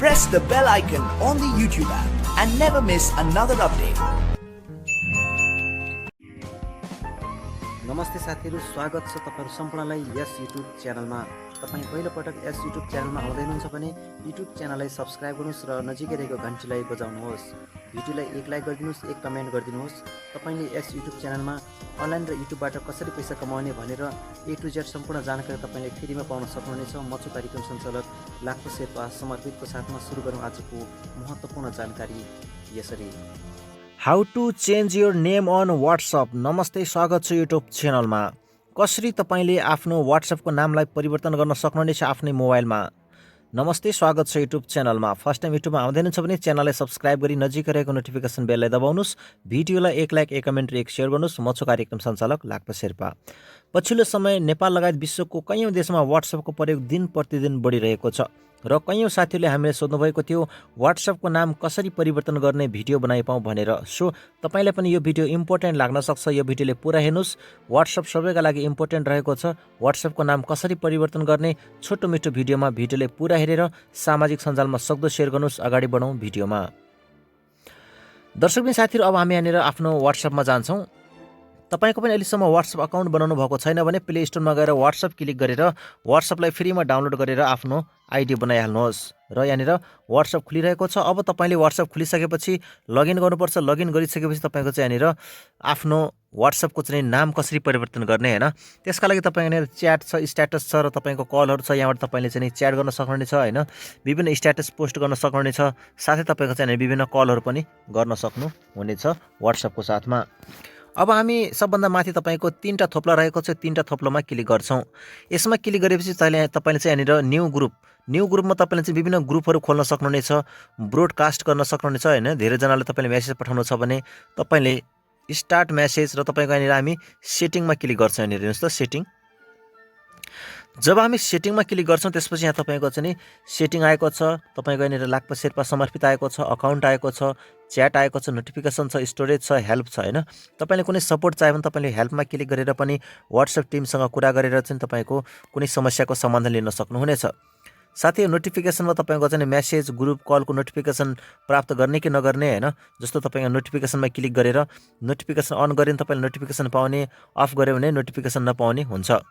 press the bell icon on the YouTube app and never miss another update. नमस्ते साथीहरु, स्वागत छ तपाईहरु सम्पूर्णलाई यस YouTube च्यानलमा। तपाई पहिलो पटक यस YouTube च्यानलमा आउँदै हुनुहुन्छ भने YouTube च्यानललाई सब्स्क्राइब गर्नुस् र नजिकै रहेको घण्टीलाई बजाउनुहोस्। भिडियोलाई एक लाइक गरिदिनुस्, एक कमेन्ट गरिदिनुहोस्। तपाईले यस YouTube च्यानलमा अनलाइन र YouTubeबाट कसरी पैसा कमाउने भनेर A to Z सम्पूर्ण जानकारी तपाईले फ्रीमा पाउन सक्नुहुनेछ। म छु कार्यक्रम सञ्चालक लाक्पा शेर्पा समर्पितको साथमा सुरु गरौँ आजको महत्त्वपूर्ण जानकारी यसरी। How to change your name on WhatsApp. नमस्ते, स्वागत छ युट्युब च्यानलमा। कसरी तपाईले आफ्नो व्हाट्सएपको नामलाई परिवर्तन गर्न सक्नुहुनेछ आफ्नै मोबाइलमा। नमस्ते, स्वागत छ युट्युब च्यानलमा। फर्स्ट टाइम युट्युबमा आउँदै हुनुहुन्छ भने च्यानललाई सब्स्क्राइब गरी नजिकै रहेको नोटिफिकेसन बेललाई दबाउनुस्। भिडियोलाई एक लाइक, एक कमेन्ट र एक सेयर गर्नुस्। म छु कार्यक्रम सञ्चालक लाक्पा शेर्पा। पछिल्लो समय नेपाल लगायत विश्वको कैयौँ देशमा व्हाट्सएपको प्रयोग दिन प्रतिदिन बढिरहेको छ र कैयौँ साथीहरूले हामीले सोध्नुभएको थियो व्हाट्सएपको नाम कसरी परिवर्तन गर्ने भिडियो बनाइपाउँ भनेर। सो तपाईलाई पनि यो भिडियो इम्पोर्टेन्ट लाग्न सक्छ। यो भिडियोले पुरा हेर्नुस्। व्हाट्सएप सबैका लागि इम्पोर्टेन्ट रहेको छ। व्हाट्सएपको नाम कसरी परिवर्तन गर्ने छोटो मिठो भिडियोमा भिडियोले पुरा हेरेर सामाजिक सञ्जालमा सक्दो सेयर गर्नुस्। अगाडि बढौँ भिडियोमा। दर्शक साथीहरू, अब हामी यहाँनिर आफ्नो व्हाट्सएपमा जान्छौँ। तपाईको पनि अहिलेसम्म व्हाट्सएप अकाउन्ट बनाउनु भएको छैन भने प्ले स्टोरमा गएर व्हाट्सएप क्लिक गरेर व्हाट्सएपलाई फ्रीमा डाउनलोड गरेर आफ्नो आइडी बनाइहाल्नुहोस् र यहाँनिर व्हाट्सएप खुलिरहेको छ। अब तपाईले व्हाट्सएप खुलिसकेपछि लगइन गर्नुपर्छ। लगइन गरिसकेपछि तपाईको चाहिँ यहाँनिर आफ्नो व्हाट्सएपको चाहिँ नाम कसरी परिवर्तन गर्ने हैन, त्यसका लागि तपाईँ यहाँनिर च्याट छ, स्ट्याटस छ र तपाईको कलहरु छ। यहाँबाट तपाईले चाहिँ च्याट गर्न सक्नुहुनेछ हैन, विभिन्न स्ट्याटस पोस्ट गर्न सक्नुहुनेछ, साथै तपाईको चाहिँ विभिन्न कलहरु पनि गर्न सक्नुहुनेछ व्हाट्सएपको साथमा। अब हामी सबभन्दा माथि तपाईको तीनटा थोप्ला रहेको छ, तीनटा थोप्लोमा क्लिक गर्छौं। यसमा क्लिक गरेपछि तपाईले चाहिँ यहाँनिर न्यू ग्रुपमा तपाईले चाहिँ विभिन्न ग्रुपहरु खोल्न सक्नुहुनेछ, ब्रोडकास्ट गर्न सक्नुहुनेछ हैन। धेरै जनाले तपाईले मेसेज पठाउनु छ भने तपाईले स्टार्ट मेसेज र तपाईको यहाँनिर हामी सेटिङमा क्लिक गर्छौं। यहाँनिर हेर्नुस् त सेटिङ। जब हामी सेटिङमा क्लिक गर्छौं त्यसपछि यहाँ तपाईको चाहिँ सेटिङ आएको छ, तपाईको यहाँनिर लाक्पा शेर्पा समर्पित आएको छ, अकाउन्ट आएको छ, च्याट आएको छ, नोटिफिकेसन छ, स्टोरेज छ, हेल्प छ हैन। तपाईले कुनै सपोर्ट चाहियो भने तपाईले हेल्पमा क्लिक गरेर पनि व्हाट्सएप टिमसँग कुरा गरेर चाहिँ तपाईको कुनै समस्याको समाधान लिन सक्नुहुनेछ। साथै नोटिफिकेसनमा तपाईको चाहिँ मेसेज, ग्रुप, कलको नोटिफिकेसन प्राप्त गर्ने कि नगर्ने हैन। जस्तो तपाईको नोटिफिकेसनमा क्लिक गरेर नोटिफिकेसन अन गरे भने तपाईले नोटिफिकेसन पाउने, अफ गर्यो भने नोटिफिकेसन नपाउने हुन्छ।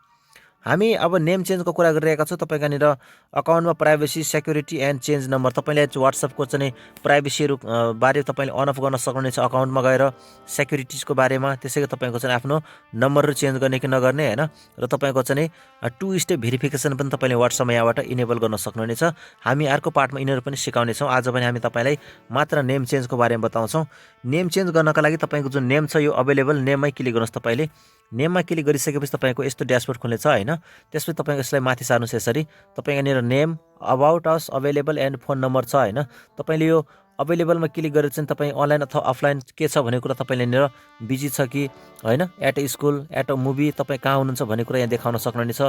हामी अब नेम चेन्जको कुरा गरिरहेका छौँ। तपाईको यहाँनिर अकाउन्टमा privacy, security and change number, तपाईले व्हाट्सएपको चाहिँ प्राइभेसीहरु बारे तपाईले अन अफ गर्न सक्नुहुनेछ अकाउन्टमा गएर, सेक्युरिटीजको बारेमा, त्यसैगरी तपाईको चाहिँ आफ्नो नम्बरहरु चेन्ज गर्ने कि नगर्ने हैन। र तपाईको चाहिँ 2 स्टेप भेरिफिकेसन पनि तपाईले व्हाट्सएपमा यहाँबाट इनेबल गर्न सक्नुहुनेछ। हामी अर्को पार्टमा यिनीहरु पनि सिकाउने छौं। आज पनि हामी तपाईलाई मात्र नेम चेन्जको बारेमा बताउँछौं। नेम चेन्ज गर्नका लागि तपाईको जुन नेम छ यो अवेलेबल नेममै क्लिक गर्नुस्। तपाईले नेममा क्लिक गरिसकेपछि तपाईको यस्तो ड्याशबोर्ड खुल्नेछ हैन। त्यसपछि तपाईको यसलाई माथि सार्नुस् यसरी। तपाई यहाँनिर name, about us, available and phone number छ हैन। तपाईले यो अवेलेबलमा क्लिक गरेर चाहिँ तपाई अनलाइन अथवा अफलाइन के छ भन्ने कुरा तपाईले यहाँनिर बिजी छ कि हैन, at a school, at a movie, तपाई कहाँ हुनुहुन्छ भन्ने कुरा यहाँ देखाउन सक्नुहुनेछ,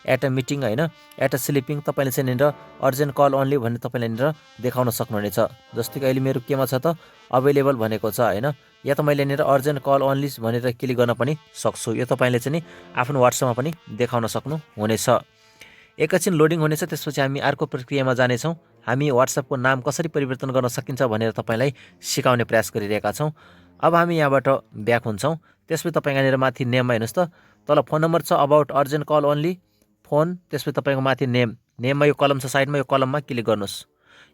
एट अ मिटिङ हैन, एट अ स्लिपिङ, तपाईले चाहिँ यहाँनिर अर्जेन्ट कल ओन्ली भन्ने तपाईले यहाँनिर देखाउन सक्नुहुनेछ। जस्तै कि अहिले मेरो केमा छ त अवेलेबल भनेको छ हैन, या त मैले यहाँनिर अर्जेन्ट कल ओन्ली भनेर क्लिक गर्न पनि सक्छु। यो तपाईले चाहिँ आफ्नो व्हाट्सएपमा पनि देखाउन सक्नुहुनेछ। एकैछिन लोडिङ हुनेछ, त्यसपछि हामी अर्को प्रक्रियामा जानेछौँ। हामी व्हाट्सएपको नाम कसरी परिवर्तन गर्न सकिन्छ भनेर तपाईलाई सिकाउने प्रयास गरिरहेका छौँ। अब हामी यहाँबाट ब्याक हुन्छौँ। त्यसपछि तपाई यहाँनिर माथि नेममा हेर्नुस् त, तल फोन नम्बर छ, about, urgent call only, phone, त्यसपछि तपाईको माथि नेममा यो कलम छ साइडमा, यो कलममा क्लिक गर्नुस्।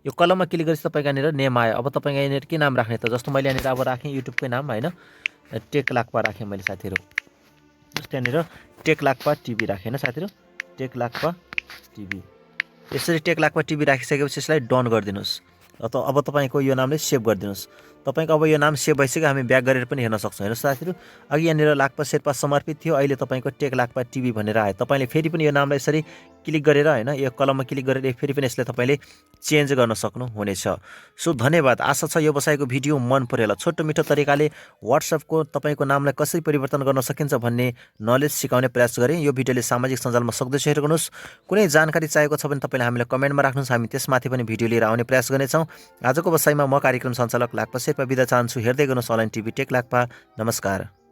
यो कलममा क्लिक गरेपछि तपाईको यहाँनिर नेम आयो। अब तपाईँ यहाँनिर के नाम राख्ने त, जस्तो मैले यहाँनिर अब राखेँ युट्युबकै नाम हैन, टेकलाक्पा राखेँ मैले साथीहरु। जस्तो यहाँनिर टेकलाक्पा टिभी राखेँ हैन साथीहरु, टेकलाक्पा टिभी। यसरी टेकलाक्पा टिभी राखिसकेपछि यसलाई डन गरिदिनुस्। अब तपाईको यो नामले सेभ गरिदिनुस्। तपाईको अब यो नाम सेभ भइसक्यो। हामी ब्याक गरेर पनि हेर्न सक्छौँ। हेर्नुस् साथीहरु, अघि यहाँनिर लाक्पा शेर्पा समर्पित थियो, अहिले तपाईको टेकलाक्पा टिभी भनेर आयो। तपाईले फेरि पनि यो नामलाई यसरी क्लिक गरेर हैन, यो कलममा क्लिक गरेर फेरि पनि यसलाई तपाईले चेन्ज गर्न सक्नुहुनेछ। सो धन्यवाद। आशा छ यो बसाएको भिडियो मन पर्यो होला। छोटो मिठो तरिकाले व्हाट्सएपको तपाईको नामलाई कसरी परिवर्तन गर्न सकिन्छ भन्ने नलेज सिकाउने प्रयास गरे। यो भिडियोले सामाजिक सञ्जालमा सक्दो सेयर गर्नुस्। कुनै जानकारी चाहिएको छ भने तपाईले हामीलाई कमेन्टमा राख्नुस्। हामी त्यसमाथि पनि भिडियो लिएर आउने प्रयास गर्नेछौँ। आजको बसाइमा म कार्यक्रम सञ्चालक लाक्पा शेर्पा बिदा चाहन्छु। हेर्दै गर्नुस् अनलाइन टिभी टेकलाक्पा। नमस्कार।